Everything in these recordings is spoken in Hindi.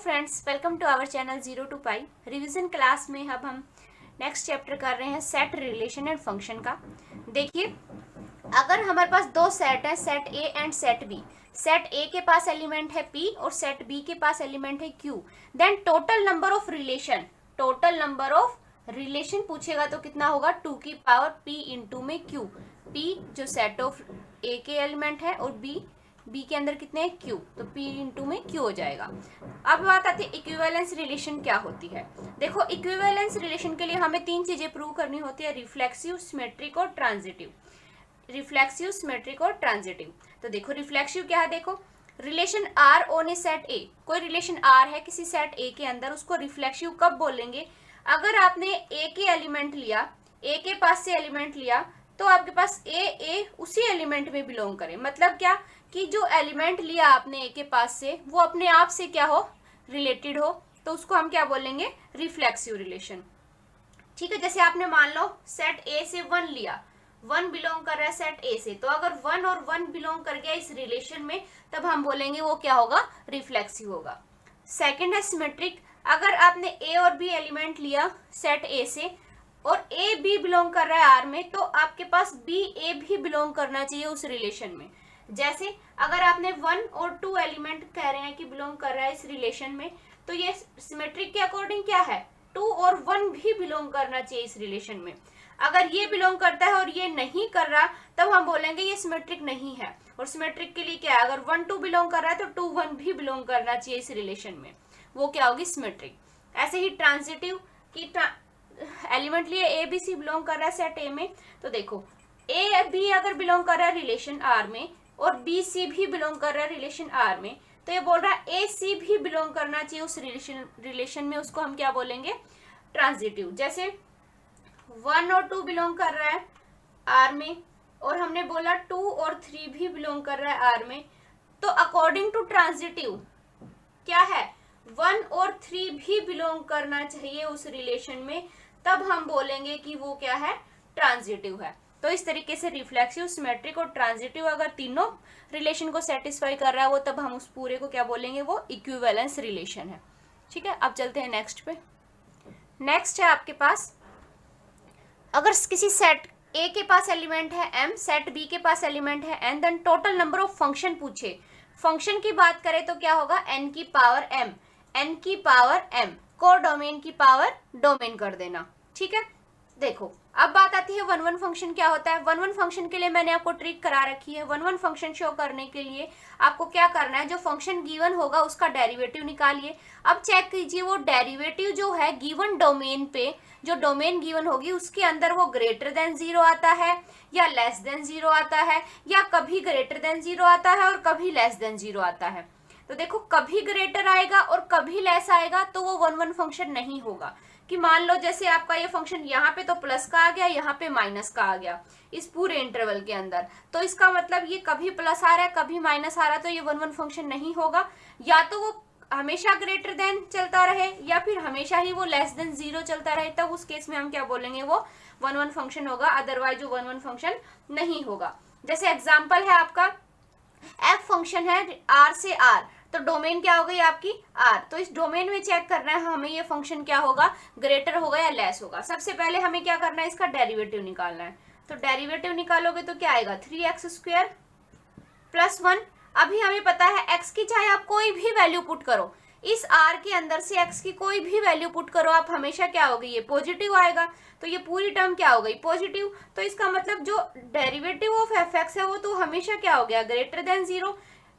Friends, welcome to our channel zero to pi revision class में। अब हम नेक्स्ट चैप्टर कर रहे हैं सेट रिलेशन एंड फंक्शन का। देखिए, अगर हमारे पास दो सेट है, set A and set B, set A के पास एलिमेंट है p और सेट बी के पास एलिमेंट है q, then total number of relation पूछेगा तो कितना होगा 2 की पावर p इंटू में q। p जो सेट ऑफ a के एलिमेंट है और b के अंदर कितने हैं q, तो p इंटू में q हो जाएगा। अब बात आती है इक्विवेलेंस रिलेशन क्या होती है। देखो, इक्विवेलेंस रिलेशन के लिए हमें तीन चीजें प्रूव करनी होती है, रिफ्लेक्सिव, सिमेट्रिक और ट्रांजिटिव। रिफ्लेक्सिव, सिमेट्रिक और ट्रांजिटिव। तो देखो रिफ्लेक्सिव क्या है, देखो relation R on A set A, कोई रिलेशन R है किसी सेट A के अंदर, उसको रिफ्लेक्सिव कब बोलेंगे? अगर आपने A के एलिमेंट लिया, A के पास से एलिमेंट लिया, तो आपके पास A उसी एलिमेंट में बिलोंग करे। मतलब क्या कि जो एलिमेंट लिया आपने A के पास से वो अपने आप से क्या हो, रिलेटेड हो, तो उसको हम क्या बोलेंगे, रिफ्लेक्सिव रिलेशन। ठीक है, जैसे आपने मान लो सेट A से 1 लिया, 1 बिलोंग कर रहा है सेट A से, तो अगर 1 और 1 बिलोंग कर गया इस रिलेशन में, तब हम बोलेंगे वो क्या होगा, रिफ्लेक्सिव होगा। सेकंड है सिमेट्रिक, अगर आपने A और B एलिमेंट लिया सेट A से और A B बिलोंग कर रहा है R में, तो आपके पास B A भी बिलोंग करना चाहिए उस रिलेशन में। जैसे अगर आपने 1 और 2 एलिमेंट कह रहे हैं कि बिलोंग कर रहा है इस रिलेशन में, तो ये सिमेट्रिक के अकॉर्डिंग क्या है, 2 और 1 भी बिलोंग करना चाहिए इस रिलेशन में। अगर ये बिलोंग करता है और ये नहीं कर रहा, तब हम बोलेंगे ये सिमेट्रिक नहीं है। और सिमेट्रिक के लिए क्या है, अगर 1 2 बिलोंग कर रहा है तो 2 1 भी बिलोंग करना चाहिए इस रिलेशन में, वो क्या होगी, सिमेट्रिक। ऐसे ही ट्रांजिटिव की एलिमेंट लिए ए बी सी बिलोंग कर रहा है सेट ए में, तो देखो ए बी अगर बिलोंग कर रहा है रिलेशन आर में और बी सी भी बिलोंग कर रहा है रिलेशन आर में, तो ये बोल रहा है ए सी भी बिलोंग करना चाहिए उस रिलेशन में, उसको हम क्या बोलेंगे, ट्रांजिटिव। जैसे 1 और 2 बिलोंग कर रहा है आर में और हमने बोला 2 और 3 भी बिलोंग कर रहा है आर में, तो अकॉर्डिंग टू ट्रांजिटिव क्या है, 1 और 3 भी बिलोंग करना चाहिए उस रिलेशन में, तब हम बोलेंगे कि वो क्या है, ट्रांजिटिव है। तो इस तरीके से रिफ्लेक्सिव, सिमेट्रिक और ट्रांजिटिव अगर तीनों रिलेशन को सेटिस्फाई कर रहा है वो, तब हम उस पूरे को क्या बोलेंगे, वो इक्विवेलेंस रिलेशन है। ठीक है, अब चलते हैं नेक्स्ट पे। नेक्स्ट है आपके पास, अगर किसी सेट A के पास एलिमेंट है m, सेट B के पास एलिमेंट है n, then total number of function पूछे। फंक्शन की बात करें तो क्या होगा, n की पावर m, n की पावर m को डोमेन की पावर डोमेन कर देना। ठीक है, देखो अब बात आती है 1 1 फंक्शन क्या होता है। 1 1 फंक्शन के लिए मैंने आपको ट्रिक करा रखी है। 1 1 फंक्शन शो करने के लिए आपको क्या करना है, जो फंक्शन गिवन होगा उसका डेरिवेटिव निकालिए। अब चेक कीजिए वो डेरिवेटिव जो है गिवन डोमेन पे, जो डोमेन गिवन होगी उसके अंदर वो ग्रेटर देन 0 आता है या लेस देन 0 आता है, या कभी ग्रेटर देन 0 आता है और कभी लेस देन 0 आता है। तो देखो, कभी ग्रेटर आएगा और कभी लेस आएगा तो वो 1 1 फंक्शन नहीं होगा। कि मान लो जैसे आपका ये फंक्शन यहाँ पे तो प्लस का आ गया, यहाँ पे माइनस का आ गया इस पूरे इंटरवल के अंदर, तो इसका मतलब ये कभी प्लस आ रहा है कभी माइनस आ रहा है, तो ये 1 1 फंक्शन नहीं होगा। या तो वो हमेशा ग्रेटर देन चलता रहे या फिर हमेशा ही वो लेस देन 0 चलता रहे, तब उस केस में हम क्या बोलेंगे, वो 1 1 फंक्शन होगा। अदरवाइज वो 1 1 फंक्शन नहीं होगा। जैसे एग्जाम्पल है आपका f फंक्शन है r से r, तो डोमेन क्या हो गई आपकी r, तो इस डोमेन में चेक करना है हमें ये फंक्शन क्या होगा, ग्रेटर होगा या लेस होगा। सबसे पहले हमें क्या करना है, इसका डेरिवेटिव निकालना है। तो डेरिवेटिव निकालोगे तो क्या आएगा, 3x² प्लस 1। अभी हमें पता है x की चाहे आप कोई भी वैल्यू पुट करो, इस r के अंदर से x की कोई भी वैल्यू पुट करो आप, हमेशा क्या होगी, ये पॉजिटिव आएगा। तो ये पूरी टर्म क्या हो गई, पॉजिटिव। तो इसका मतलब जो डेरिवेटिव ऑफ fx है वो तो हमेशा क्या हो गया, ग्रेटर देन 0।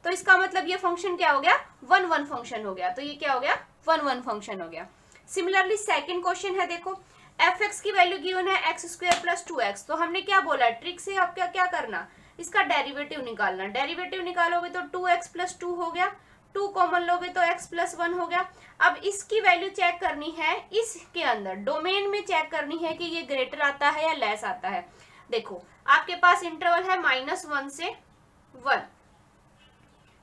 तो इसका मतलब ये फंक्शन क्या हो गया, 1 1 फंक्शन हो गया। तो ये क्या हो गया, 1 1 फंक्शन हो गया। सिमिलरली सेकंड क्वेश्चन है, देखो fx की वैल्यू गिवन है x² प्लस 2x, तो हमने क्या बोला, ट्रिक से आपका क्या करना, इसका डेरिवेटिव निकालना। डेरिवेटिव निकालोगे तो 2x प्लस 2 हो गया, 2 कॉमन लोगे तो x प्लस 1 हो गया। अब इसकी वैल्यू चेक करनी है, इसके अंदर डोमेन में चेक करनी है कि ये ग्रेटर आता है या लेस आता है। देखो आपके पास इंटरवल है -1 से 1,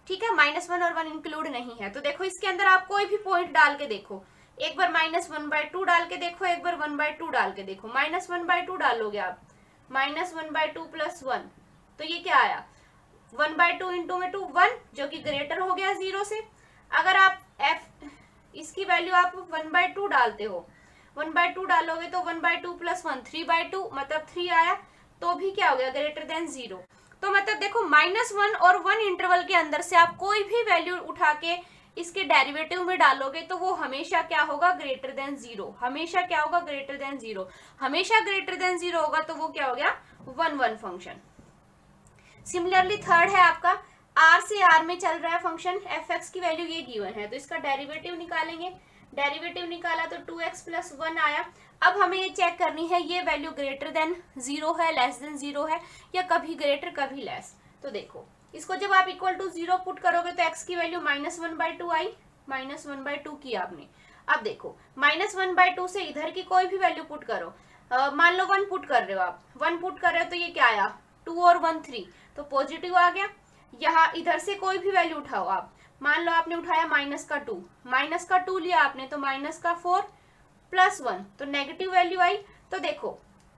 ठीक है, -1 और 1 इंक्लूड नहीं है। तो देखो इसके अंदर आप कोई भी पॉइंट डाल के देखो, एक बार -1/2 डाल के देखो, एक बार 1/2 डाल के देखो। -1/2 डालोगे आप, -1/2 प्लस 1, तो ये क्या आया, 1/2 इंटू में 2 1, जो कि ग्रेटर हो गया 0 से। अगर आप इसकी वैल्यू आप 1/2 डालते हो, 1/2 डालोगे तो 1/2 + 1 3/2 मतलब 3 आया, तो भी क्या हो गया ग्रेटर देन 0। तो मतलब देखो -1 और 1 इंटरवल के अंदर से आप कोई भी वैल्यू उठा के इसके डेरिवेटिव में डालोगे तो वो हमेशा क्या होगा ग्रेटर देन 0, हमेशा क्या होगा ग्रेटर देन 0, हमेशा ग्रेटर देन 0 होगा तो वो क्या हो गया 1 फंक्शन। सिमिलरली थर्ड है आपका r से r में चल रहा है फंक्शन, fx की वैल्यू ये गिवन है तो इसका डेरिवेटिव निकालेंगे, डेरिवेटिव निकाला तो 2x + 1 आया। अब हमें ये चेक करनी है ये वैल्यू ग्रेटर देन 0 है, लेस देन 0 है, या कभी ग्रेटर कभी लेस। तो देखो इसको जब आप = 0 पुट करोगे तो x की वैल्यू -1/2 आई, -1/2 की आपने। अब देखो -1/2 से इधर की कोई भी वैल्यू पुट करो, मान लो 1 पुट कर रहे हो आप, 1 पुट कर रहे हो तो ये क्या आया 2 और 1 3, तो पॉजिटिव आ गया। यहाँ इधर से कोई भी वैल्यू उठाओ आप, मान लो आपने उठाया -2 लिया आपने तो -4 + 1 तो नेगेटिव वैल्यू आई। तो देखो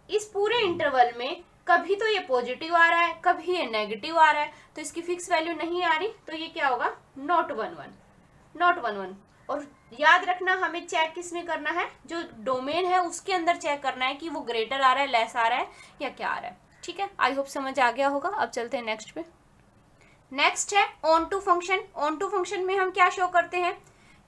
इस पूरे इंटरवल में कभी तो ये पॉजिटिव आ रहा है, कभी ये नेगेटिव आ रहा है, तो इसकी फिक्स वैल्यू नहीं आ रही, तो ये क्या होगा नॉट 1 1। और याद रखना हमें चेक किस में करना है, जो डोमेन है उसके अंदर चेक करना है कि वो ग्रेटर आ रहा है, लेस आ रहा है या क्या आ रहा है। ठीक है, आई होप समझ आ गया होगा। अब चलते हैं नेक्स्ट पे। नेक्स्ट है onto function. Onto function में हम क्या शो करते हैं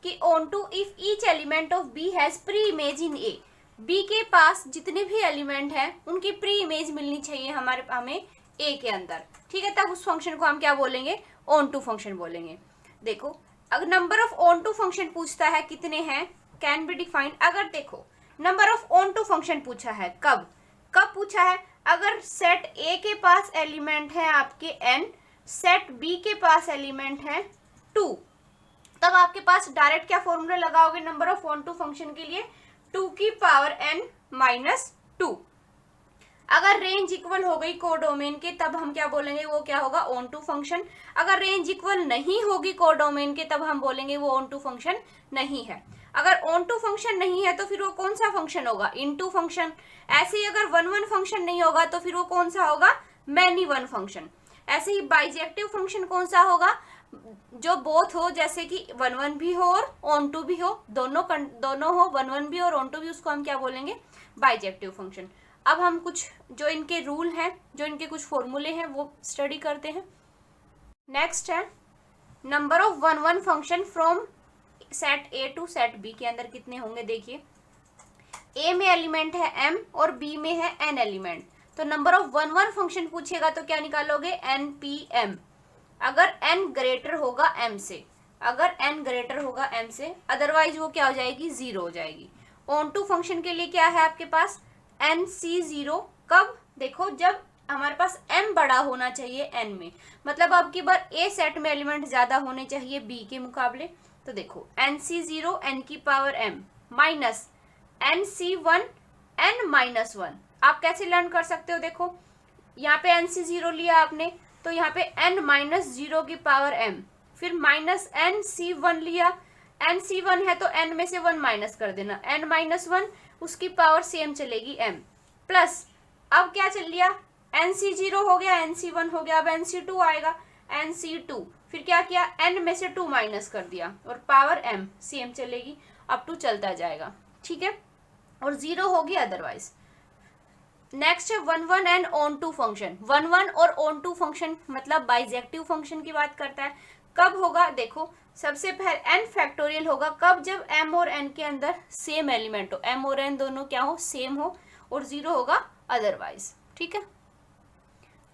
कि onto if each element of B has pre image in A, B के पास जितने भी एलिमेंट हैं उनकी प्री इमेज मिलनी चाहिए हमें ए के अंदर। ठीक है, तब उस फंक्शन को हम क्या बोलेंगे ऑन टू फंक्शन बोलेंगे। देखो अगर number of onto function पूछता है कितने हैं, कैन बी डिफाइंड। अगर देखो number of onto function पूछा है कब पूछा है, अगर सेट ए के पास एलिमेंट है आपके n, सेट बी के पास एलिमेंट है 2, तब आपके पास डायरेक्ट क्या फॉर्मूला लगाओगे number of onto function के लिए 2 की पावर n - 2। अगर रेंज इक्वल हो गई कोडोमेन के तब हम क्या बोलेंगे वो क्या होगा ऑन टू फंक्शन। अगर रेंज इक्वल नहीं होगी कोडोमेन के तब हम बोलेंगे वो ऑन टू फंक्शन नहीं है। अगर ऑन टू फंक्शन नहीं है तो फिर वो कौन सा फंक्शन होगा इनटू फंक्शन। ऐसे ही अगर 1 फंक्शन नहीं होगा तो फिर वो कौन सा होगा मैनी 1 फंक्शन। ऐसे ही बाइजेक्टिव फंक्शन कौन सा होगा, जो बोथ हो, जैसे कि 1 भी हो और ऑन टू भी हो, दोनों हो 1 भी और ऑन टू भी, उसको हम क्या बोलेंगे बाइजेक्टिव फंक्शन। अब हम कुछ जो इनके रूल हैं, जो इनके कुछ फॉर्मूले हैं वो स्टडी करते हैं। नेक्स्ट है number of 1 function from set A to set B के अंदर कितने होंगे। देखिए ए में एलिमेंट है m और b में है n एलिमेंट, तो नंबर ऑफ 1 फंक्शन पूछेगा तो क्या निकालोगे npm। अगर n ग्रेटर होगा m से, अगर n ग्रेटर होगा m से, अदरवाइज वो क्या हो जाएगी 0 हो जाएगी। ऑन टू फंक्शन के लिए क्या है आपके पास nc0। कब देखो जब हमारे पास m बड़ा होना चाहिए n में, मतलब अब की बार a सेट में एलिमेंट ज्यादा होने चाहिए b के मुकाबले। तो देखो nc0 n की power m minus nc1 n-1। आप कैसे लर्न कर सकते हो, देखो यहाँ पे nc0 लिया आपने तो यहाँ पे n-0 की पावर m, फिर माइनस nc1 लिया, nc1 है तो n में से 1 माइनस कर देना, n-1 उसकी पावर सेम चलेगी m, प्लस अब क्या चल लिया nc0 हो गया, nc1 हो गया, अब nc2 आएगा, nc2 फिर क्या किया n में से 2 माइनस कर दिया और पावर m सेम चलेगी, अप टू चलता जाएगा। ठीक है, और 0 होगी अदरवाइज। नेक्स्ट है 1 एंड ऑन टू फंक्शन। 1 और ऑन टू फंक्शन मतलब बाइजेक्टिव फंक्शन की बात करता है। कब होगा, देखो सबसे पहले n फैक्टोरियल होगा कब, जब m और n के अंदर सेम एलिमेंट हो, m और n दोनों क्या हो सेम हो, और 0 होगा अदरवाइज। ठीक है,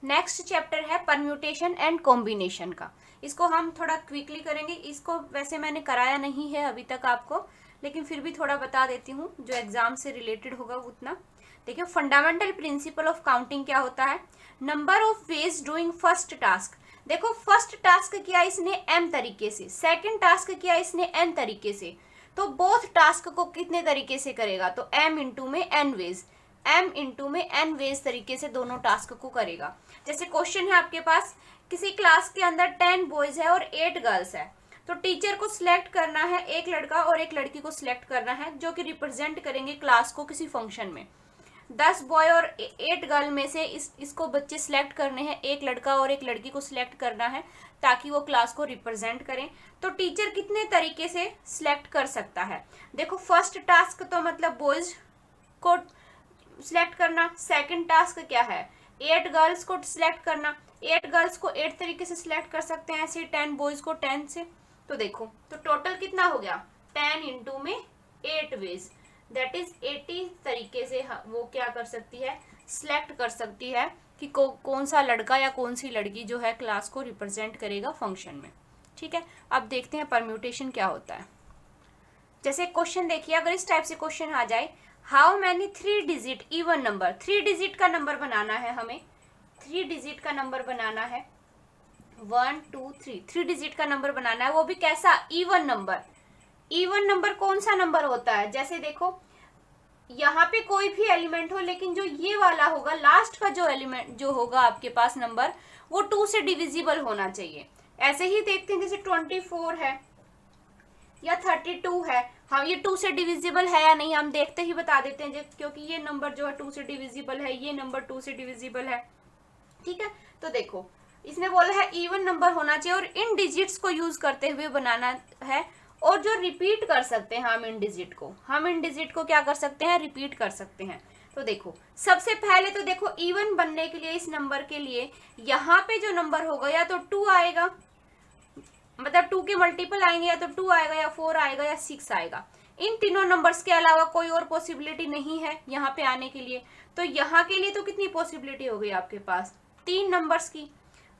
नेक्स्ट चैप्टर है परम्यूटेशन एंड कॉम्बिनेशन का। इसको हम थोड़ा क्विकली करेंगे, इसको वैसे मैंने कराया नहीं है अभी तक आपको, लेकिन फिर भी थोड़ा बता देती हूँ जो एग्जाम से रिलेटेड होगा उतना। देखिए फंडामेंटल प्रिंसिपल ऑफ काउंटिंग क्या होता है, number of ways doing first task. देखो फर्स्ट टास्क किया इसने m तरीके से, सेकंड टास्क किया इसने n तरीके से, तो बोथ टास्क को कितने तरीके से करेगा, तो m इंटू में n वेज, m इंटू में n वेज तरीके से दोनों टास्क को करेगा। जैसे क्वेश्चन है आपके पास, किसी क्लास के अंदर 10 बॉयज है और 8 गर्ल्स है, तो टीचर को सिलेक्ट करना है, एक लड़का और एक लड़की को सिलेक्ट करना है जो कि रिप्रेजेंट करेंगे क्लास को किसी फंक्शन में। 10 बॉय और 8 गर्ल में से इसको बच्चे सिलेक्ट करने हैं, एक लड़का और एक लड़की को सिलेक्ट करना है ताकि वो क्लास को रिप्रेजेंट करें। तो टीचर कितने तरीके से सिलेक्ट कर सकता है? देखो, फर्स्ट टास्क तो मतलब बॉयज को सिलेक्ट करना। सेकंड टास्क क्या है? 8 गर्ल्स को सिलेक्ट करना। 8 गर्ल्स को 8 तरीके से सिलेक्ट कर सकते हैं, ऐसे 10 बॉयज को 10 से। तो देखो, तो टोटल कितना हो गया? 10 इंटू में 8 वेज, दैट इज 80 तरीके से वो क्या कर सकती है? सिलेक्ट कर सकती है कि कौन सा लड़का या कौन सी लड़की जो है क्लास को रिप्रेजेंट करेगा फंक्शन में। ठीक है, अब देखते हैं परम्यूटेशन क्या होता है। जैसे क्वेश्चन देखिए, अगर इस टाइप से क्वेश्चन आ जाए, how many 3 digit even number, 3 digit का नंबर बनाना है हमें, 3 डिजिट का नंबर बनाना है, 1 2 3, 3 डिजिट का नंबर बनाना है, वो भी कैसा? Even number. इवन नंबर कौन सा नंबर होता है? जैसे देखो, यहाँ पे कोई भी एलिमेंट हो, लेकिन जो ये वाला होगा, लास्ट का जो एलिमेंट जो होगा आपके पास नंबर, वो 2 से डिविजिबल होना चाहिए। ऐसे ही देखते हैं, जैसे 24 है या 32 है, हम ये 2 से डिविजिबल है या नहीं हम देखते ही बता देते हैं, क्योंकि ये नंबर जो है 2 से डिविजिबल है, ये नंबर 2 से डिविजिबल है। ठीक है, तो देखो, इसने बोला है इवन नंबर होना चाहिए और इन डिजिट्स को यूज करते हुए बनाना है, और जो रिपीट कर सकते हैं हम इन डिजिट को क्या कर सकते हैं? रिपीट कर सकते हैं। तो देखो, सबसे पहले तो देखो, इवन बनने के लिए इस नंबर के लिए यहाँ पे जो नंबर होगा या तो 2 आएगा, मतलब 2 के मल्टीपल आएंगे, या तो 2 आएगा या 4 आएगा या 6 आएगा। इन तीनों नंबर्स के अलावा कोई और पॉसिबिलिटी नहीं है यहाँ पे आने के लिए। तो यहाँ के लिए तो कितनी पॉसिबिलिटी हो गई आपके पास? 3 नंबर्स की।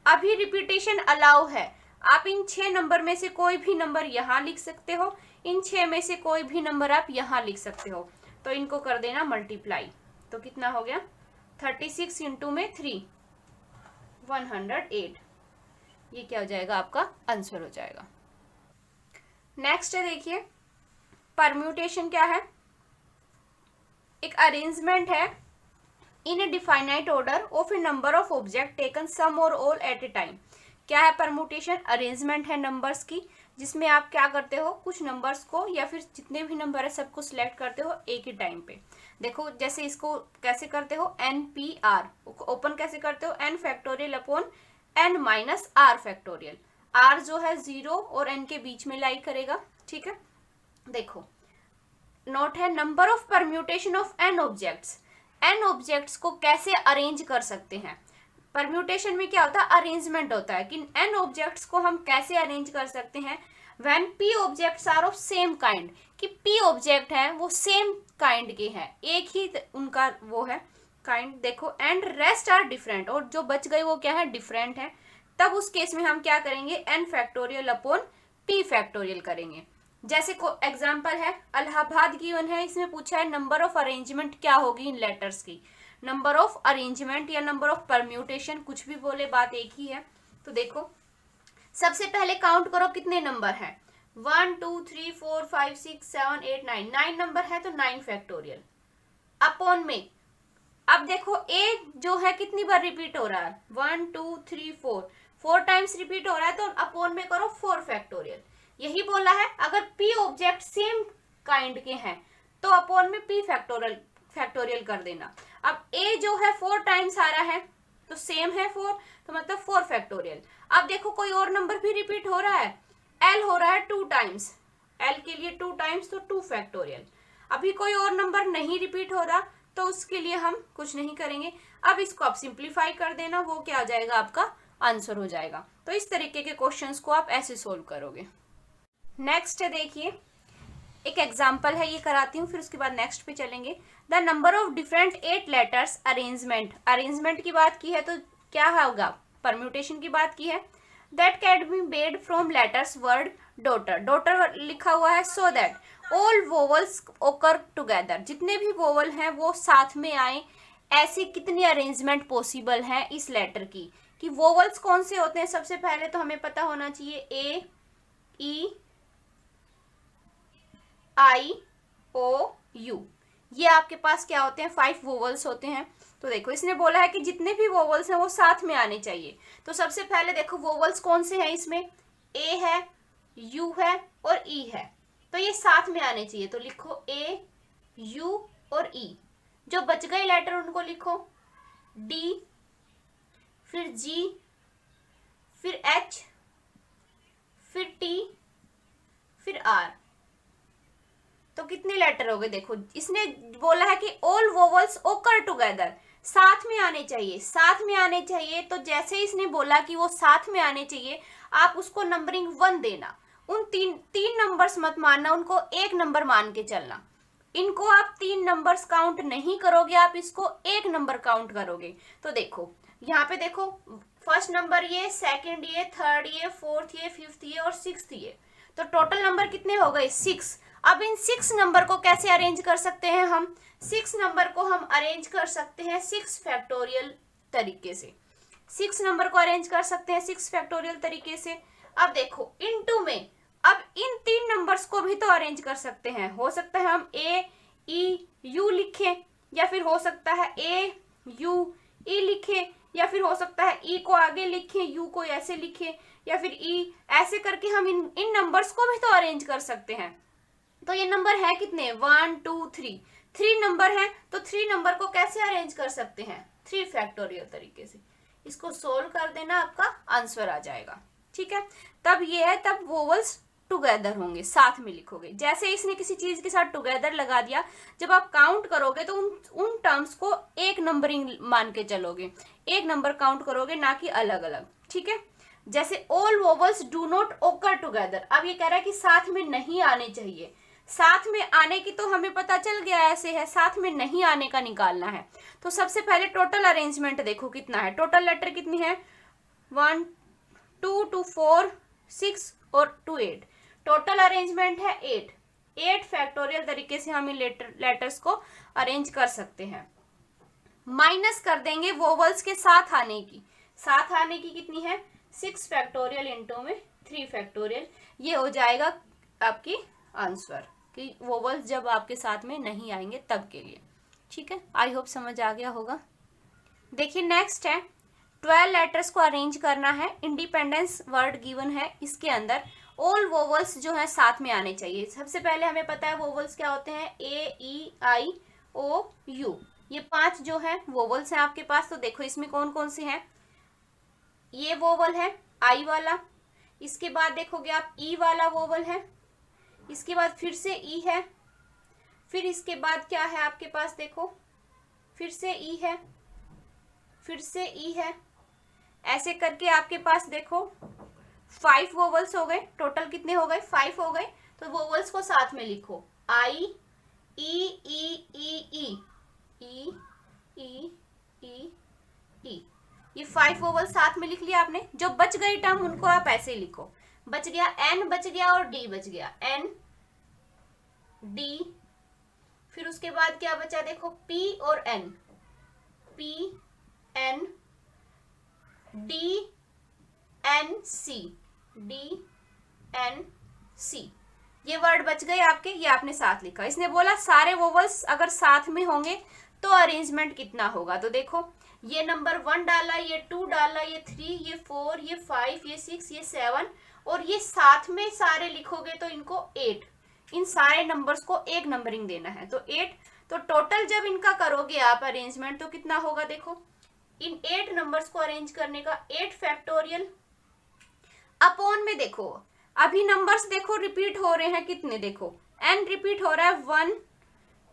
अभी रिपीटेशन अलाउ है, आप इन 6 नंबर में से कोई भी नंबर यहाँ लिख सकते हो, इन 6 में से कोई भी नंबर आप यहाँ लिख सकते हो। तो इनको कर देना मल्टीप्लाई, तो कितना हो गया? 36 इंटू में 3, 108। ये क्या हो जाएगा? आपका आंसर हो जाएगा। नेक्स्ट है, देखिए परम्यूटेशन क्या है? एक अरेंजमेंट है in a definite order of a number of object taken some और ऑल एट ए टाइम। क्या है परम्यूटेशन? अरेंजमेंट है नंबर्स की, जिसमें आप क्या करते हो, कुछ नंबर्स को या फिर जितने भी नंबर है सबको सिलेक्ट करते हो एक ही टाइम पे। देखो, जैसे इसको कैसे करते हो? NPR ओपन कैसे करते हो? n factorial upon n minus r factorial. r जो है 0 और n के बीच में लाई करेगा। ठीक है, देखो नोट है, number of permutation of n objects. n objects को कैसे अरेंज कर सकते हैं? परम्यूटेशन में क्या होता है? अरेंजमेंट होता है कि n ऑब्जेक्ट्स को हम कैसे अरेंज कर सकते हैं। When p objects are of same kind, कि p ऑब्जेक्ट है वो सेम काइंड के हैं, एक ही उनका वो है काइंड। देखो, एंड रेस्ट आर डिफरेंट, और जो बच गए वो क्या है? डिफरेंट है। तब उस केस में हम क्या करेंगे? n factorial upon p factorial करेंगे। जैसे को एग्जाम्पल है, इलाहाबाद गिवन है, इसमें पूछा है नंबर ऑफ अरेंजमेंट क्या होगी इन लेटर्स की। नंबर ऑफ अरेंजमेंट या नंबर ऑफ परम्यूटेशन, कुछ भी बोले बात एक ही है। तो देखो, सबसे पहले काउंट करो कितने नंबर है? 1 2 3 4 5 6 7 8 9, 9 नंबर है तो 9 फैक्टोरियल अपॉन में। अब देखो, a जो है कितनी बार रिपीट हो रहा है? 1 2 3 4, 4 टाइम्स रिपीट हो रहा है, तो अपॉन में करो 4 फैक्टोरियल। यही बोला है, अगर p ऑब्जेक्ट सेम काइंड के हैं तो अपॉन में p फैक्टोरियल कर देना। अब a जो है 4 टाइम्स आ रहा है तो सेम है 4, तो मतलब 4 फैक्टोरियल। अब देखो, कोई और नंबर भी रिपीट हो रहा है, l हो रहा है 2 टाइम्स, l के लिए 2 टाइम्स तो 2 फैक्टोरियल। अभी कोई और नंबर नहीं रिपीट हो रहा तो उसके लिए हम कुछ नहीं करेंगे। अब इसको आप सिंप्लीफाई कर देना, वो क्या हो जाएगा? आपका आंसर हो जाएगा। तो इस तरीके के क्वेश्चंस को आप ऐसे सोल्व करोगे। नेक्स्ट है, देखिए एक एग्जाम्पल है, ये कराती हूँ, फिर उसके बाद नेक्स्ट पे चलेंगे। The number of different 8 letters arrangement. Arrangement की बात की है तो क्या होगा? परम्यूटेशन की बात की है। That can be made from letters word daughter, daughter लिखा हुआ है, सो दैट ऑल वोवल्स ओकर टुगेदर, जितने भी वोवल हैं वो साथ में आए। ऐसी कितनी अरेंजमेंट पॉसिबल है इस लेटर की? कि वोवल्स कौन से होते हैं? सबसे पहले तो हमें पता होना चाहिए A E I O U, ये आपके पास क्या होते हैं? 5 वोवल्स होते हैं। तो देखो, इसने बोला है कि जितने भी वोवल्स हैं वो साथ में आने चाहिए। तो सबसे पहले देखो, वोवल्स कौन से हैं इसमें? A है, U है और E है, तो ये साथ में आने चाहिए। तो लिखो A U और E। जो बच गए लेटर उनको लिखो, डी, फिर जी, फिर एच, फिर टी, फिर आर। तो कितने लेटर हो गए? देखो इसने बोला है कि ऑल वोवल्स ओकर टुगेदर, साथ में आने चाहिए, साथ में आने चाहिए। तो जैसे इसने बोला कि वो साथ में आने चाहिए, आप उसको नंबरिंग 1 देना। उन तीन नंबर्स मत मानना, उनको एक नंबर मान के चलना। इनको आप 3 नंबर्स काउंट नहीं करोगे, आप इसको एक नंबर काउंट करोगे। तो देखो यहाँ पे देखो, फर्स्ट नंबर ये, सेकंड ये, थर्ड ये, फोर्थ ये, फिफ्थ ये और सिक्स्थ ये। तो टोटल नंबर कितने हो गए? 6। अब इन 6 नंबर को कैसे अरेंज कर सकते हैं हम? 6 नंबर को हम अरेंज कर सकते हैं 6 फैक्टोरियल तरीके से। 6 नंबर को अरेंज कर सकते हैं 6 फैक्टोरियल तरीके से। अब देखो इनटू में, अब इन 3 नंबर्स को भी तो अरेंज कर सकते हैं। हो सकता है हम ए ई यू लिखें, या फिर हो सकता है ए यू ई लिखें, या फिर हो सकता है ई को आगे लिखें, यू को ऐसे लिखें, या फिर ई ऐसे करके हम इन नंबर्स को भी तो अरेंज कर सकते हैं। तो ये नंबर है कितने? 1 2 3, 3 नंबर है। तो 3 नंबर को कैसे अरेंज कर सकते हैं? 3 फैक्टोरियल तरीके से। इसको सोल्व कर देना, आपका आंसर आ जाएगा। ठीक है, तब ये है, तब वोवल्स टुगेदर होंगे, साथ में लिखोगे। जैसे इसने किसी चीज के साथ टुगेदर लगा दिया, जब आप काउंट करोगे तो उन टर्म्स को एक नंबरिंग मान के चलोगे, एक नंबर काउंट करोगे, ना कि अलग अलग। ठीक है, जैसे ऑल वोवल्स डू नॉट ओकर टुगेदर। अब ये कह रहा है कि साथ में नहीं आने चाहिए। साथ में आने की तो हमें पता चल गया ऐसे है, साथ में नहीं आने का निकालना है। तो सबसे पहले टोटल अरेंजमेंट देखो कितना है। टोटल लेटर कितनी है? 1 2 2 4 6 और 2 8। टोटल अरेंजमेंट है 8 फैक्टोरियल तरीके से हम इन लेटर्स को अरेंज कर सकते हैं। माइनस कर देंगे वोवल्स के साथ आने की। साथ आने की कितनी है? 6 फैक्टोरियल इंटू में 3 फैक्टोरियल। ये हो जाएगा आपकी आंसर कि वोवल्स जब आपके साथ में नहीं आएंगे तब के लिए। ठीक है, आई होप समझ आ गया होगा। देखिए नेक्स्ट है 12 लेटर्स को अरेंज करना है। इंडिपेंडेंस वर्ड गिवन है, इसके अंदर ऑल वोवल्स जो है साथ में आने चाहिए। सबसे पहले हमें पता है वोवल्स क्या होते हैं? ए ई आई ओ यू, ये 5 जो है वोवल्स हैं आपके पास। तो देखो इसमें कौन कौन से हैं? ये वोवल है आई वाला, इसके बाद देखोगे आप ई वाला वोवल है, इसके बाद फिर से ई है, फिर इसके बाद क्या है आपके पास? देखो फिर से ई है, फिर से ई है, ऐसे करके आपके पास देखो 5 वोवल्स हो गए। टोटल कितने हो गए? 5 हो गए। तो वोवल्स को साथ में लिखो, आई ई ई ई ई ई ई ई ई। ये 5 वोवल साथ में लिख लिया आपने। जो बच गई टर्म उनको आप ऐसे लिखो। बच गया एन, बच गया और डी बच गया, एन डी। फिर उसके बाद क्या बचा? देखो पी और N, P N D N C, D N C. ये वर्ड बच गए आपके, ये आपने साथ लिखा। इसने बोला सारे वोवल्स अगर साथ में होंगे तो अरेंजमेंट कितना होगा। तो देखो ये नंबर 1 डाला, ये 2 डाला, ये 3, ये 4, ये 5, ये 6, ये 7 और ये साथ में सारे लिखोगे तो इनको 8। इन सारे नंबर्स को एक नंबरिंग देना है तो 8। तो टोटल जब इनका करोगे आप अरेंजमेंट तो कितना होगा? देखो इन 8 नंबर्स को अरेंज करने का 8 फैक्टोरियल अपॉन में देखो अभी नंबर्स देखो रिपीट हो रहे हैं कितने? देखो n रिपीट हो रहा है 1,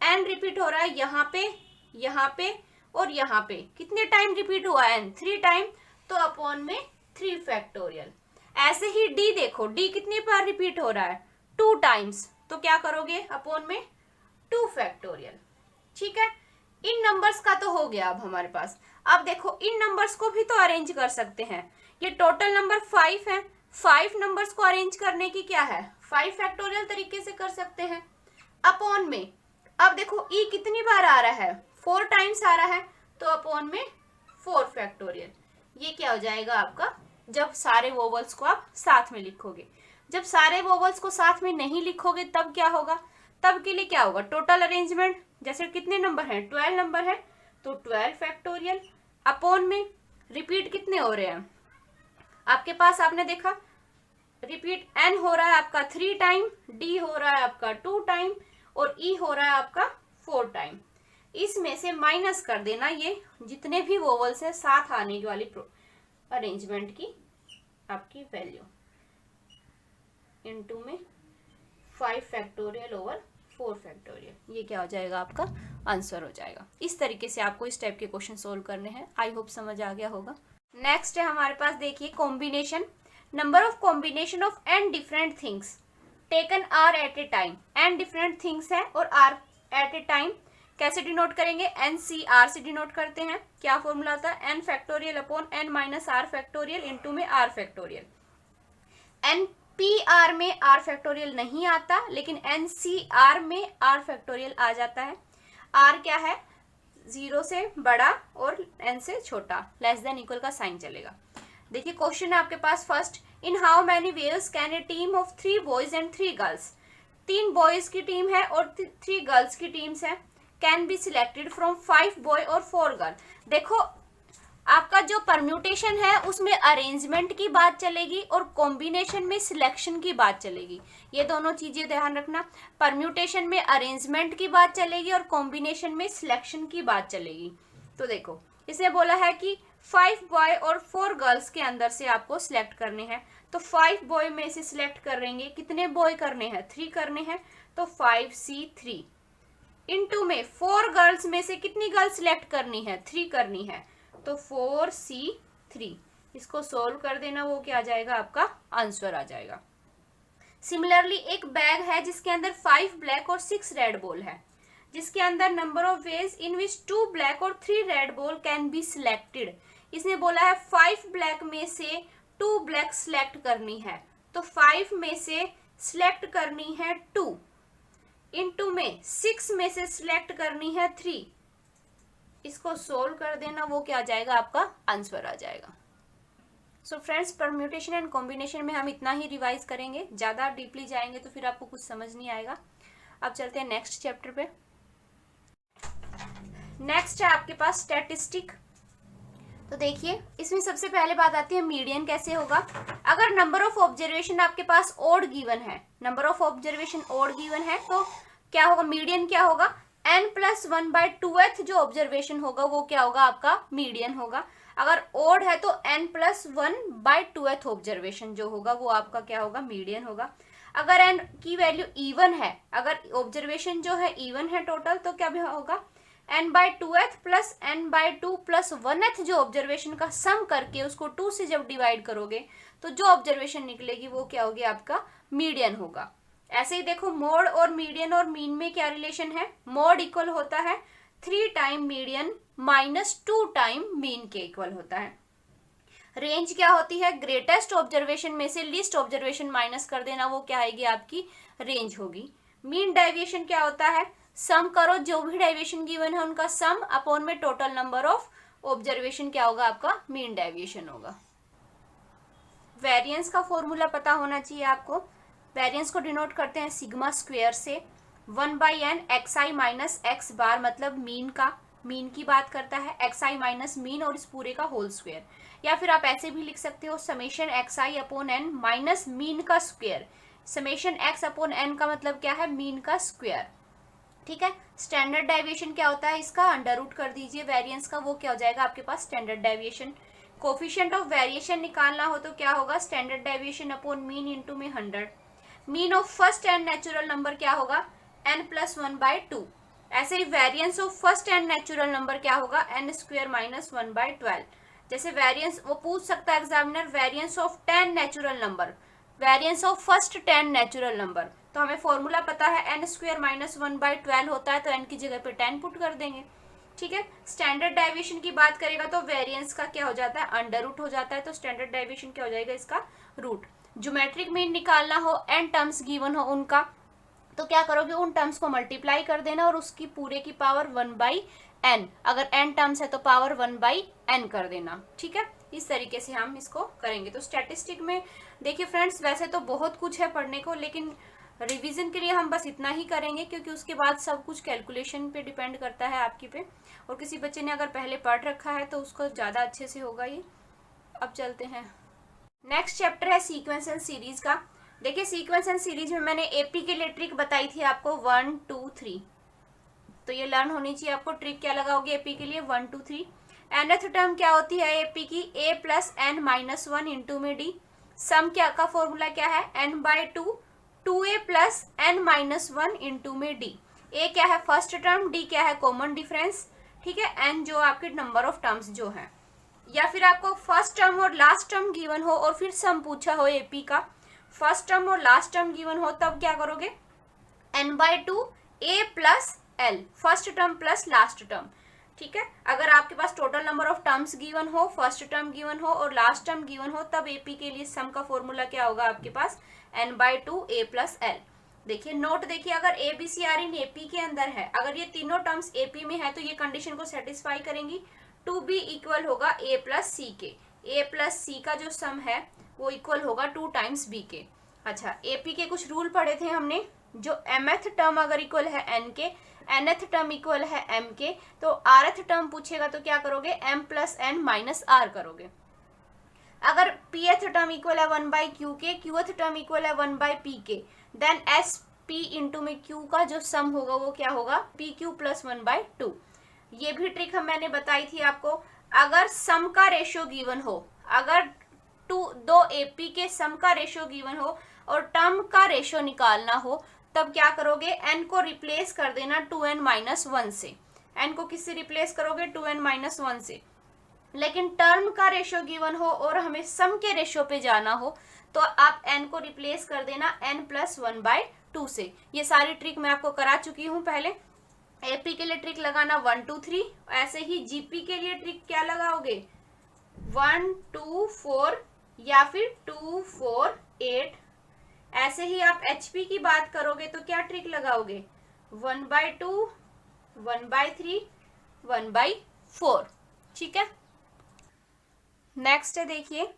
n रिपीट हो रहा है यहाँ पे और यहाँ पे। कितने टाइम रिपीट हुआ n? 3 टाइम। तो अपॉन में 3 फैक्टोरियल। ऐसे ही d देखो, d कितनी बार रिपीट हो रहा है? 2 टाइम्स। तो क्या करोगे? अपॉन में 2 फैक्टोरियल। ठीक है, इन नंबर्स का तो हो गया अब हमारे पास। अब देखो इन नंबर्स को भी तो अरेंज कर सकते हैं। ये टोटल नंबर 5 है। 5 नंबर्स को अरेंज करने की क्या है? 5 फैक्टोरियल तरीके से कर सकते हैं अपॉन में। अब देखो ई कितनी बार आ रहा है? 4 टाइम्स आ रहा है तो अपॉन में 4 फैक्टोरियल। ये क्या हो जाएगा आपका? जब सारे वोवल्स को आप साथ में लिखोगे। जब सारे वोवल्स को साथ में नहीं लिखोगे तब क्या होगा? तब के लिए क्या होगा? टोटल अरेंजमेंट जैसे कितने नंबर हैं? 12 नंबर है तो 12 फैक्टोरियल अपॉन में रिपीट कितने हो रहे हैं आपके पास? आपने देखा रिपीट n हो रहा है आपका 3 टाइम, d हो रहा है आपका 2 टाइम और e हो रहा है आपका 4 टाइम। इसमें से माइनस कर देना ये जितने भी वोवल्स है साथ आने वाली अरेंजमेंट की आपकी वैल्यू, इनटू में 5 फैक्टोरियल ओवर 4 फैक्टोरियल, ये क्या हो जाएगा आपका आंसर हो जाएगा। इस तरीके से आपको इस टाइप के क्वेश्चन सोल्व करने हैं। आई होप समझ आ गया होगा। नेक्स्ट है हमारे पास, देखिए combination, number of combination of n different things taken r at a time. n different things है और r एट ए टाइम कैसे डिनोट करेंगे, NCR से डिनोट करते हैं। क्या फॉर्मूला होता है, n factorial upon n minus r factorial into में r फैक्टोरियल। NPR में r फैक्टोरियल नहीं आता, लेकिन NCR में r फैक्टोरियल आ जाता है। r क्या है, 0 से बड़ा और n से छोटा, लेस देन इक्वल का साइन चलेगा। देखिए क्वेश्चन है आपके पास first, in how many waves can a team of 3 boys and 3 girls, 3 boys की टीम है और 3 गर्ल्स की टीम्स है, can be selected from 5 boy और 4 गर्ल। देखो आपका जो परम्यूटेशन है उसमें अरेंजमेंट की बात चलेगी और कॉम्बिनेशन में सिलेक्शन की बात चलेगी। ये दोनों चीजें ध्यान रखना, परम्यूटेशन में अरेंजमेंट की बात चलेगी और कॉम्बिनेशन में सिलेक्शन की बात चलेगी। तो देखो इसने बोला है कि 5 बॉय और 4 गर्ल्स के अंदर से आपको सिलेक्ट करने हैं, तो 5 बॉय में से सिलेक्ट करेंगे, कितने बॉय करने हैं, 3 करने हैं, तो 5C3 इनटू में 4 गर्ल्स में से कितनी गर्ल्स सिलेक्ट करनी है, 3 करनी है, तो 4C3। इसको सोल्व कर देना, वो क्या आ जाएगा आपका आंसर आ जाएगा। सिमिलरली एक बैग है जिसके अंदर 5 ब्लैक और 6 रेड बॉल है, जिसके अंदर number of ways in which 2 black और 3 red ball can be selected. इसने बोला है 5 ब्लैक में से 2 ब्लैक सिलेक्ट करनी है, तो 5 में से सिलेक्ट करनी है 2 इनटू में 6 में से सिलेक्ट करनी है 3। इसको सोल्व कर देना, वो क्या आ जाएगा आपका आंसर आ जाएगा। So friends, permutation and combination में हम इतना ही रिवाइज करेंगे, ज्यादा डीपली जाएंगे तो फिर आपको कुछ समझ नहीं आएगा। अब चलते हैं नेक्स्ट चैप्टर पे। नेक्स्ट है आपके पास स्टैटिस्टिक। तो देखिए इसमें सबसे पहले बात आती है मीडियन कैसे होगा। अगर नंबर ऑफ ऑब्जर्वेशन आपके पास ओड गिवन है, number of observation odd given है, तो क्या होगा, मीडियन क्या होगा, n+1/2th जो ऑब्जर्वेशन होगा वो क्या होगा आपका मीडियन होगा। अगर ओड है तो n+1/2th ऑब्जर्वेशन जो होगा वो आपका क्या होगा, मीडियन होगा। अगर n की वैल्यू इवन है, अगर ऑब्जर्वेशन जो है इवन है टोटल, तो क्या भी होगा, n/2th plus n/2 plus 1th जो ऑब्जर्वेशन का सम करके उसको 2 से जब डिवाइड करोगे तो जो ऑब्जर्वेशन निकलेगी वो क्या होगी आपका मीडियन होगा। ऐसे ही देखो मोड और मीडियन और मीन में क्या रिलेशन है, मोड इक्वल होता है 3 time median minus 2 time mean के इक्वल होता है। रेंज क्या होती है, ग्रेटेस्ट ऑब्जर्वेशन में से लीस्ट ऑब्जर्वेशन माइनस कर देना, वो क्या आएगी आपकी रेंज होगी। मीन डेविएशन क्या होता है, सम करो जो भी डेविएशन गिवन है उनका सम अपॉन में टोटल नंबर ऑफ ऑब्जर्वेशन क्या होगा आपका मीन डेविएशन होगा। वेरिएंस का फॉर्मूला पता होना चाहिए आपको। वेरिएंस को डिनोट करते हैं सिग्मा स्क्वायर से, 1/n xi माइनस एक्स बार, मतलब मीन का, मीन की बात करता है, xi माइनस मीन और इस पूरे का होल स्क्वायर। या फिर आप ऐसे भी लिख सकते हो summation xi upon n minus mean का square. Summation x upon n का मतलब क्या है, मीन का स्क्वायर। ठीक है, स्टैंडर्ड डेविएशन क्या होता है इसका, अंडर रूट कर दीजिए वेरिएंस का, वो क्या हो जाएगा आपके पास standard deviation. Coefficient of variation निकालना हो तो क्या होगा, standard deviation upon mean into में 100। Mean of first n natural number क्या होगा, n+1/2। ऐसे ही variance of first n natural number क्या होगा, n² माइनस 1/12। जैसे वेरिएंस वो पूछ सकता है examiner, variance of 10 natural number, variance of first 10 natural number, तो हमें फॉर्मूला पता है n² माइनस 1/12 होता है, तो n की जगह पे 10 पुट कर देंगे। ठीक है, स्टैंडर्ड डेविएशन की बात करेगा तो वेरिएंस का क्या हो जाता है, अंडर रूट हो जाता है, तो स्टैंडर्ड डेविएशन क्या हो जाएगा इसका रूट। ज्योमेट्रिक मीन निकालना हो, n टर्म्स गिवन हो उनका, तो क्या करोगे, उन टर्म्स को मल्टीप्लाई कर देना और उसकी पूरे की पावर 1/n, अगर n टर्म्स है तो पावर 1/n कर देना। ठीक है, इस तरीके से हम इसको करेंगे। तो स्टैटिस्टिक में देखिए फ्रेंड्स, वैसे तो बहुत कुछ है पढ़ने को, लेकिन रिवीजन के लिए हम बस इतना ही करेंगे, क्योंकि उसके बाद सब कुछ कैलकुलेशन पे डिपेंड करता है आपकी पे, और किसी बच्चे ने अगर पहले पढ़ रखा है तो उसको ज़्यादा अच्छे से होगा ये। अब चलते हैं, नेक्स्ट चैप्टर है सीक्वेंस एंड सीरीज का। देखिए सीक्वेंस एंड सीरीज में मैंने एपी के लिए ट्रिक बताई थी आपको 1 2 3। तो ये लर्न होनी चाहिए आपको। ट्रिक क्या लगाओगे एपी के लिए, 1 2 3। nth टर्म क्या होती है एपी की, a plus n minus 1 into में d। सम क्या का फॉर्मूला क्या है, n/2 2a plus n minus 1 into में d। a क्या है फर्स्ट टर्म, d क्या है कॉमन डिफरेंस, ठीक है, n जो आपके नंबर ऑफ टर्म्स जो है। या फिर आपको फर्स्ट टर्म और लास्ट टर्म गिवन हो और फिर सम पूछा हो एपी का, फर्स्ट टर्म और लास्ट टर्म गिवन हो, तब क्या करोगे, n/2 a plus l, first term plus last term, ठीक है। अगर आपके पास total number of terms given हो, फर्स्ट टर्म गिवन हो और लास्ट टर्म गिवन हो, तब एपी के लिए सम का फॉर्मूला क्या होगा आपके पास, n/2 a प्लस l। देखिए नोट देखिए, अगर A B C are in AP के अंदर है, अगर ये तीनों टर्म्स एपी में है तो ये कंडीशन को सेटिस्फाई करेंगी। 2b इक्वल होगा a प्लस सी के, a प्लस सी का जो सम है वो इक्वल होगा 2 टाइम्स b के। अच्छा, एपी के कुछ रूल पढ़े थे हमने, जो mth टर्म अगर इक्वल है n के, nth टर्म इक्वल है m के, तो rth टर्म पूछेगा तो क्या करोगे, m plus n minus r करोगे। अगर pth टर्म इक्वल है 1/q के, qth टर्म इक्वल है 1/p के, देन sp इंटू में q का जो सम होगा वो क्या होगा, pq प्लस 1/2। ये भी ट्रिक मैंने बताई थी आपको। अगर सम का रेशियो गिवन हो, अगर दो एपी के सम का रेशियो गिवन हो और टर्म का रेशियो निकालना हो, तब क्या करोगे, n को रिप्लेस कर देना 2n माइनस 1 से। n को किससे रिप्लेस करोगे, 2n माइनस 1 से। लेकिन टर्म का रेशियो गिवन हो और हमें सम के रेशियो पे जाना हो तो आप n को रिप्लेस कर देना n प्लस 1/2 से। ये सारी ट्रिक मैं आपको करा चुकी हूँ पहले। एपी के लिए ट्रिक लगाना 1 2 3, ऐसे ही जीपी के लिए ट्रिक क्या लगाओगे, 1 2 4 या फिर 2 4 8। ऐसे ही आप एचपी की बात करोगे तो क्या ट्रिक लगाओगे, 1/2 1/3 1/4, ठीक है। नेक्स्ट है देखिए,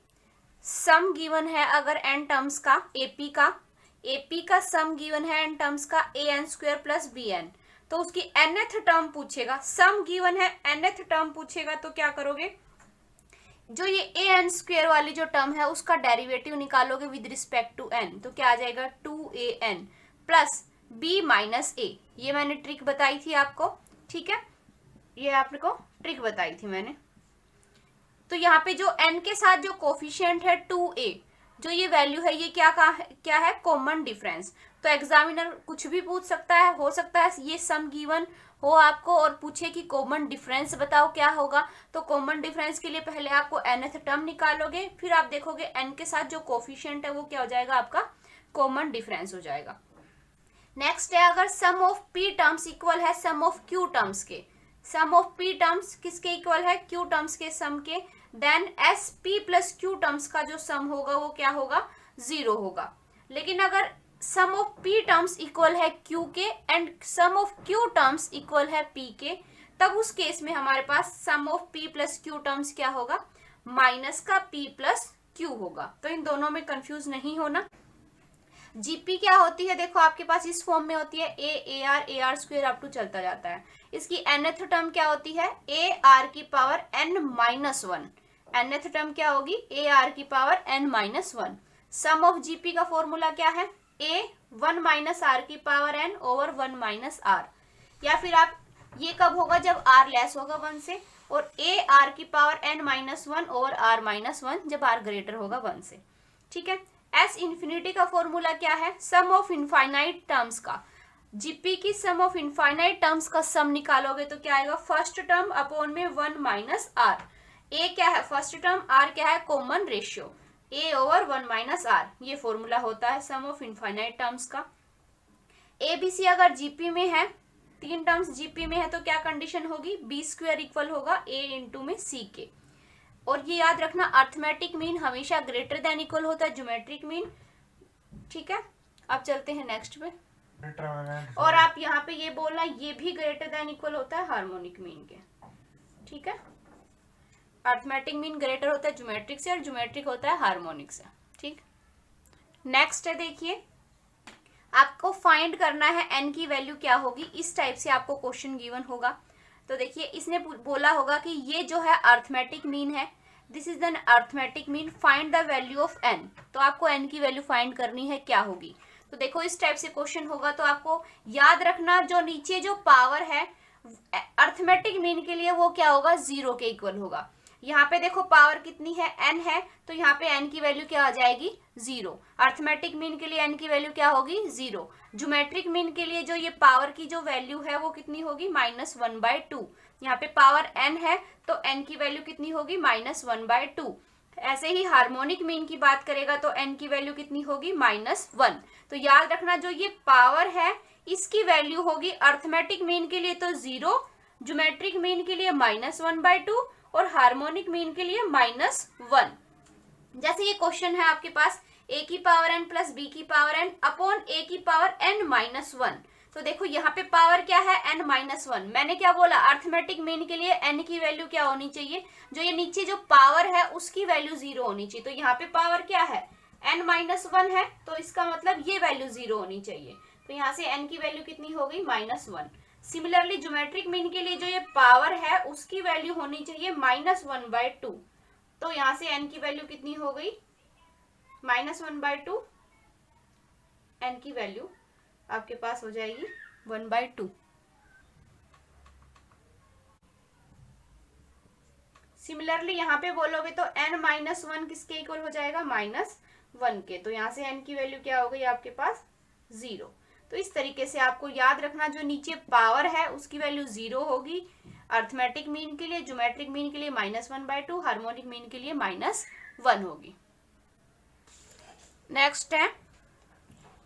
सम गिवन है अगर n टर्म्स का, एपी का सम गिवन है n टर्म्स का an² प्लस bn, तो उसकी nth टर्म पूछेगा, सम गिवन है nth टर्म पूछेगा तो क्या करोगे, जो ये an² वाली जो टर्म है उसका डेरिवेटिव निकालोगे विद रिस्पेक्ट टू n, तो क्या आ जाएगा 2an plus b minus a। ये मैंने ट्रिक बताई थी आपको, ठीक है, ये आपको ट्रिक बताई थी मैंने। तो यहाँ पे जो n के साथ जो कोफिशिएंट है 2a, जो ये वैल्यू है ये क्या है कॉमन डिफरेंस। तो एग्जामिनर कुछ भी पूछ सकता है, हो सकता है ये सम गिवन हो आपको और पूछे कि कॉमन डिफरेंस बताओ क्या होगा। तो कॉमन डिफरेंस के लिए पहले आपको nth टर्म निकालोगे, फिर आप देखोगे n के साथ जो कोफिशिएंट है वो क्या हो जाएगा, आपका कॉमन डिफरेंस हो जाएगा। नेक्स्ट है, अगर sum of p terms equal है सम ऑफ q टर्म्स के, सम ऑफ p टर्म्स किसके इक्वल है, q टर्म्स के सम के, then sp plus q terms का जो सम होगा वो क्या होगा, 0 होगा। लेकिन अगर sum of p terms equal है q के and sum of q terms equal है p के, तब उस केस में हमारे पास sum of p plus q terms क्या होगा, माइनस का p प्लस q होगा। तो इन दोनों में कंफ्यूज नहीं होना। जीपी क्या होती है, देखो आपके पास इस फॉर्म में होती है a ar² अप टू चलता जाता है। इसकी nth टर्म क्या होती है, ar की power n minus 1। nth term क्या होगी, ar की power n minus 1। Sum of GP का फॉर्मूला क्या है, a 1 माइनस आर की power n over 1 minus r. या फिर आप ये कब होगा, जब r लेस होगा 1 से, और a r की power n minus 1 over r minus 1 जब r ग्रेटर होगा 1 से, ठीक है। s इंफिनिटी का फॉर्मूला क्या है, सम ऑफ इनफाइनाइट टर्म्स का। जीपी की सम ऑफ इनफाइनाइट टर्म्स का सम निकालोगे तो क्या आएगा, फर्स्ट टर्म अपॉन में 1 माइनस आर। a क्या है फर्स्ट टर्म, r क्या है common ratio, a over 1 minus r, ये फॉर्मूला होता है सम ऑफ इनफाइनाइट टर्म्स का। एबीसी अगर जीपी में है, 3 टर्म्स जीपी में है, तो क्या कंडीशन होगी, b² इक्वल होगा a इंटू में c के। और ये याद रखना, अर्थमेटिक मीन हमेशा ग्रेटर देन इक्वल होता है ज्योमेट्रिक मीन, ठीक है। अब चलते हैं नेक्स्ट पे, और आप यहाँ पे ये बोलना, ये भी ग्रेटर देन इक्वल होता है हार्मोनिक मीन के, ठीक है। अर्थमेटिक मीन ग्रेटर होता है ज्योमेट्रिक से और ज्योमेट्रिक होता है हार्मोनिक से, ठीक। नेक्स्ट है देखिए, आपको फाइंड करना है n की वैल्यू क्या होगी। इस टाइप से आपको क्वेश्चन गिवन होगा। तो देखिए इसने बोला होगा कि ये जो है अर्थमेटिक मीन है, this is an arithmetic mean, find the value of n। तो आपको n की वैल्यू फाइंड करनी है, क्या होगी। तो देखो इस टाइप से क्वेश्चन होगा तो आपको याद रखना, जो नीचे जो पावर है अर्थमेटिक मीन के लिए वो क्या होगा, 0 के इक्वल होगा। यहाँ पे देखो पावर कितनी है, n है, तो यहाँ पे n की वैल्यू क्या आ जाएगी, 0। अर्थमेटिक मीन के लिए n की वैल्यू क्या होगी, 0। ज्योमेट्रिक मीन के लिए जो ये पावर की जो वैल्यू है वो कितनी होगी, -1/2। यहाँ पे पावर n है तो n की वैल्यू कितनी होगी, -1/2। ऐसे ही हार्मोनिक मीन की बात करेगा तो n की वैल्यू कितनी होगी, -1। तो याद रखना जो ये पावर है इसकी वैल्यू होगी अर्थमेटिक मीन के लिए तो 0, ज्योमेट्रिक मीन के लिए -1/2 और हार्मोनिक मीन के लिए -1। जैसे ये क्वेश्चन है आपके पास a की पावर n प्लस b की पावर n अपॉन a की पावर n-1। तो देखो यहाँ पे पावर क्या है, n-1। मैंने क्या बोला, अर्थमेटिक मीन के लिए n की वैल्यू क्या होनी चाहिए, जो ये नीचे जो पावर है उसकी वैल्यू 0 होनी चाहिए। तो यहाँ पे पावर क्या है, n-1 है, तो इसका मतलब ये वैल्यू 0 होनी चाहिए। तो यहाँ से n की वैल्यू कितनी हो गई, -1। सिमिलरली ज्योमेट्रिक मीन के लिए जो ये पावर है उसकी वैल्यू होनी चाहिए -1/2। तो यहाँ से n की वैल्यू कितनी हो गई, -1/2। n की वैल्यू आपके पास हो जाएगी 1/2। सिमिलरली यहाँ पे बोलोगे तो n-1 किसके इक्वल हो जाएगा, -1 के। तो यहाँ से n की वैल्यू क्या हो गई आपके पास, 0। तो इस तरीके से आपको याद रखना जो नीचे पावर है उसकी वैल्यू 0 होगी अर्थमेटिक मीन के लिए, ज्योमेट्रिक मीन के लिए -1/2, हार्मोनिक मीन के लिए -1 होगी। नेक्स्ट है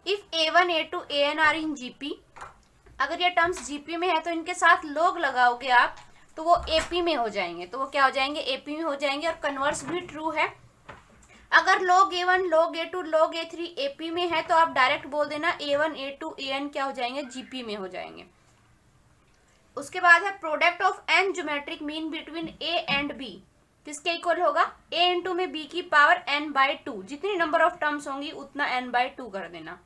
if a1 a2 an are in GP. अगर ये टर्म्स जीपी में है तो इनके साथ लोग लगाओगे आप तो वो एपी में हो जाएंगे, तो वो क्या हो जाएंगे, एपी में हो जाएंगे। और कन्वर्स भी ट्रू है, अगर log a1 log a2 log a3 AP में है तो आप डायरेक्ट बोल देना a1 a2 an क्या हो जाएंगे, जीपी में हो जाएंगे। उसके बाद है product of n geometric mean between a and b किसके इक्वल होगा, a इंटू में b की पावर n/2। जितनी नंबर ऑफ टर्म्स होंगी उतना n/2 कर देना।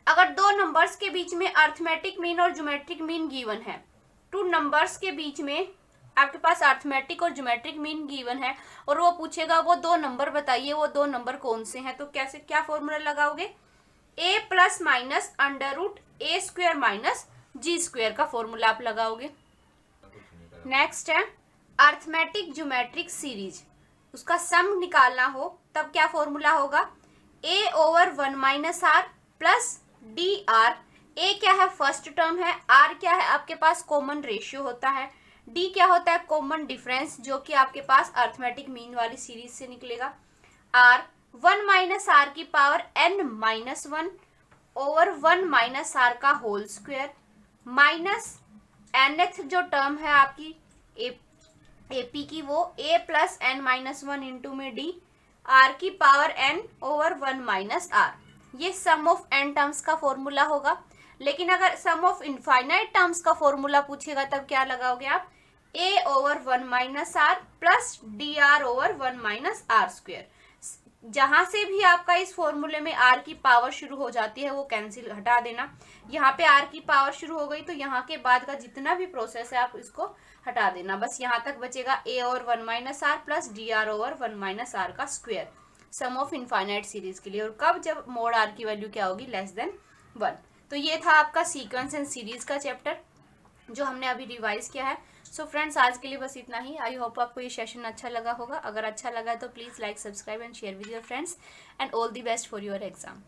अगर दो नंबर्स के बीच में अर्थमेटिक मीन और ज्योमेट्रिक मीन गिवन है, टू नंबर्स के बीच में आपके पास अर्थमेटिक और ज्योमेट्रिक मीन गिवन है और वो पूछेगा वो दो नंबर बताइए, वो दो नंबर कौन से हैं, तो कैसे क्या फॉर्मूला लगाओगे, a plus minus √a² - g² का फॉर्मूला आप लगाओगे। नेक्स्ट है अर्थमेटिक ज्योमेट्रिक सीरीज, उसका सम निकालना हो तब क्या फॉर्मूला होगा, a/1 - r plus dr। a क्या है, फर्स्ट टर्म है, r क्या है आपके पास कॉमन रेशियो होता है, d क्या होता है कॉमन डिफरेंस जो कि आपके पास अर्थमेटिक मीन वाली सीरीज से निकलेगा। r 1 - r की पावर n-1 ओवर 1 - r का होल स्क्वायर माइनस nth जो टर्म है आपकी एपी की वो a प्लस n-1 इंटू में d r की पावर n ओवर 1 - r। ये सम ऑफ n टर्म्स का फॉर्मूला होगा। लेकिन अगर सम ऑफ इनफाइनाइट टर्म्स का फॉर्मूला पूछेगा तब क्या लगाओगे आप, a/1 - r plus dr/1 - r²। जहां से भी आपका इस फॉर्मूले में r की पावर शुरू हो जाती है वो कैंसिल हटा देना। यहाँ पे r की पावर शुरू हो गई तो यहाँ के बाद का जितना भी प्रोसेस है आप इसको हटा देना, बस यहाँ तक बचेगा a/1 - r plus dr/1 - r का square, sum of infinite series के लिए। और कब, जब मोड r की वैल्यू क्या होगी, <<1। तो ये था आपका सीक्वेंस एंड सीरीज का चैप्टर जो हमने अभी रिवाइज किया है। सो फ्रेंड्स आज के लिए बस इतना ही। आई होप आपको ये सेशन अच्छा लगा होगा। अगर अच्छा लगा तो please like, subscribe and share with your friends and all the best for your exam.